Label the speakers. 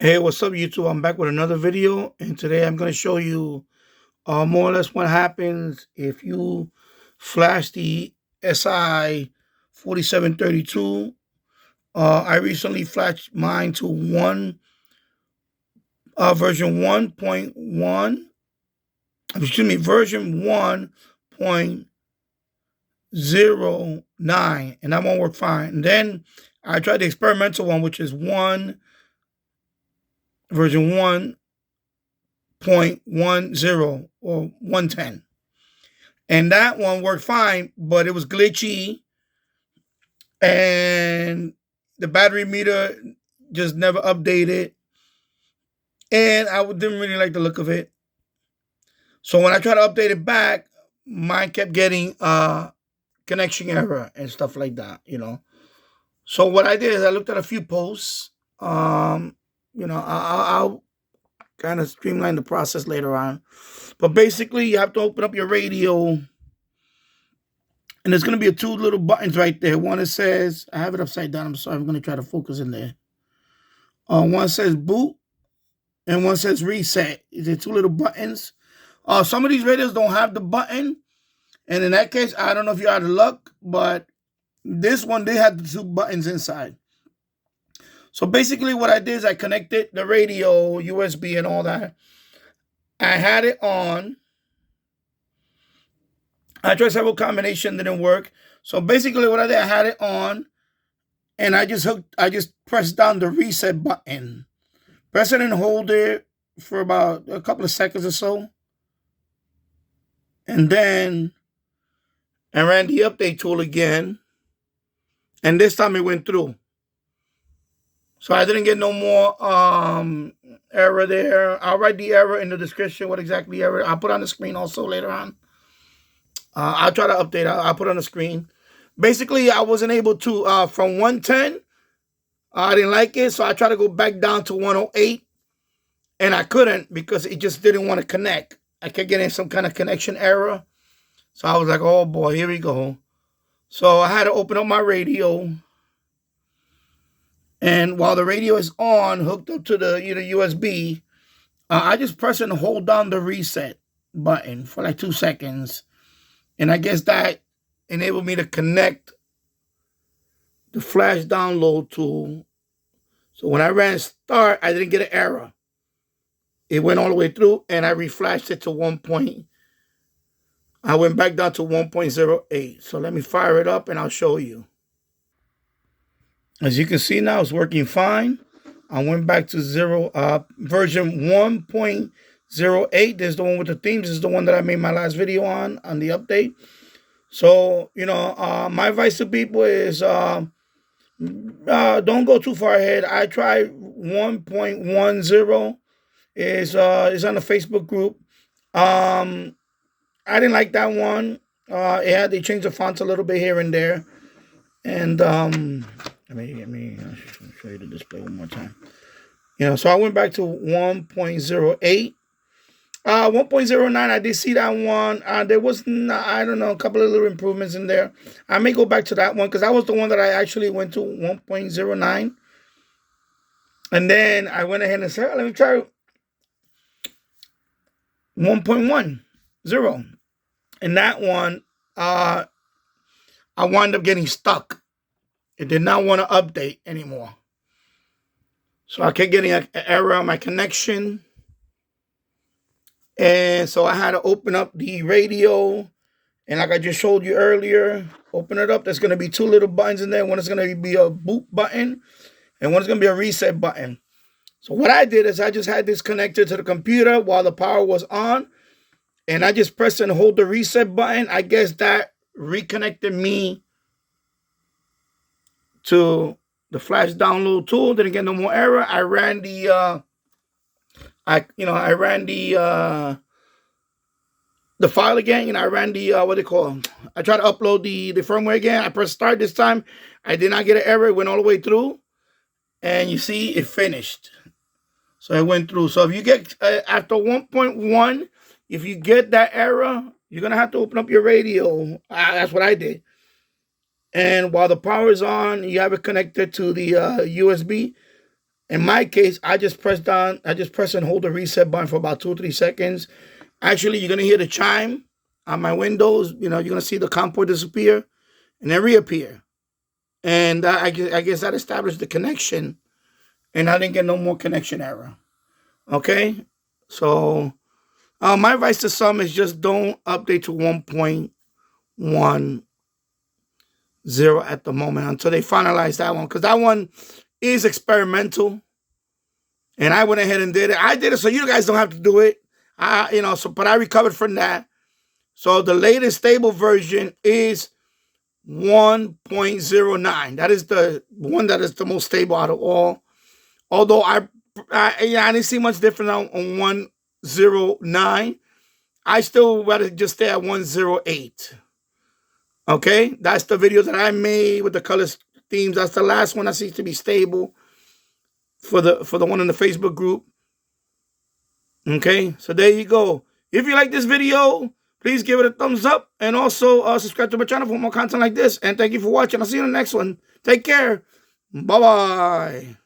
Speaker 1: Hey, what's up, YouTube? I'm back with another video, and today I'm going to show you more or less what happens if you flash the SI 4732. I recently flashed mine to version 1.1, excuse me, version 1.09, and that won't work fine. And then I tried the experimental one, which is version 1.10 or 110. And that one worked fine, but it was glitchy and the battery meter just never updated. And I didn't really like the look of it. So when I tried to update it back, mine kept getting connection error and stuff like that. So what I did is I looked at a few posts. I'll kind of streamline the process later on. But basically, you have to open up your radio. And there's going to be two little buttons right there. One that says, I have it upside down. I'm sorry. I'm going to try to focus in there. One says boot and one says reset. These are two little buttons. Some of these radios don't have the button. And in that case, I don't know if you're out of luck, but this one, they had the two buttons inside. So basically what I did is I connected the radio, USB and all that. I had it on. I tried several combinations, didn't work. So basically what I did, I had it on and I just pressed down the reset button. Press it and hold it for about a couple of seconds or so. And then I ran the update tool again. And this time it went through. So I didn't get no more error there. I'll write the error in the description, what exactly error. I'll put on the screen also later on. I'll try to update. I'll put on the screen. Basically, I wasn't able to, from 110, I didn't like it. So I tried to go back down to 108. And I couldn't because it just didn't want to connect. I kept getting some kind of connection error. So I was like, oh boy, here we go. So I had to open up my radio. And while the radio is on, hooked up to the USB, I just press and hold down the reset button for like 2 seconds. And I guess that enabled me to connect the Flash Download Tool. So when I ran start, I didn't get an error. It went all the way through, and I reflashed it to 1 point. I went back down to 1.08. So let me fire it up, and I'll show you. As you can see now, it's working fine. I went back to version 1.08. There's the one with the themes. This is the one that I made my last video on the update. So, my advice to people is don't go too far ahead. I tried 1.10. Is on the Facebook group. I didn't like that one. They changed the fonts a little bit here and there. And let me show you the display one more time. So I went back to 1.08. 1.09, I did see that one. There was, I don't know, a couple of little improvements in there. I may go back to that one because that was the one that I actually went to 1.09. And then I went ahead and said, let me try 1.10. And that one, I wound up getting stuck. It did not want to update anymore. So I kept getting an error on my connection. And so I had to open up the radio. And like I just showed you earlier, open it up. There's going to be two little buttons in there. One is going to be a boot button. And one is going to be a reset button. So what I did is I just had this connected to the computer while the power was on. And I just pressed and hold the reset button. I guess that reconnected me to the Flash Download Tool. Didn't get no more error. I ran the the file again. I ran the what they call them. I tried to upload the firmware again. I pressed start this time. I did not get an error. It went all the way through. And you see it finished. So it went through. So if you get after 1.1, if you get that error, you're going to have to open up your radio. That's what I did. And while the power is on, you have it connected to the USB. In my case, I just press and hold the reset button for about 2 or 3 seconds. Actually, you're gonna hear the chime on my windows. You know, you're gonna see the COM port disappear and then reappear. And I guess that established the connection, and I didn't get no more connection error. Okay, so my advice to some is just don't update to 1.10 at the moment until they finalize that one, because that one is experimental. And I went ahead and did it. I did it so you guys don't have to do it. But I recovered from that. So the latest stable version is 1.09. That is the one that is the most stable out of all. Although I didn't see much different on 1.09. I still rather just stay at 1.08. Okay, that's the video that I made with the color themes. That's the last one that seems to be stable for the one in the Facebook group. Okay, so there you go. If you like this video, please give it a thumbs up, and also subscribe to my channel for more content like this. And thank you for watching. I'll see you in the next one. Take care. Bye-bye.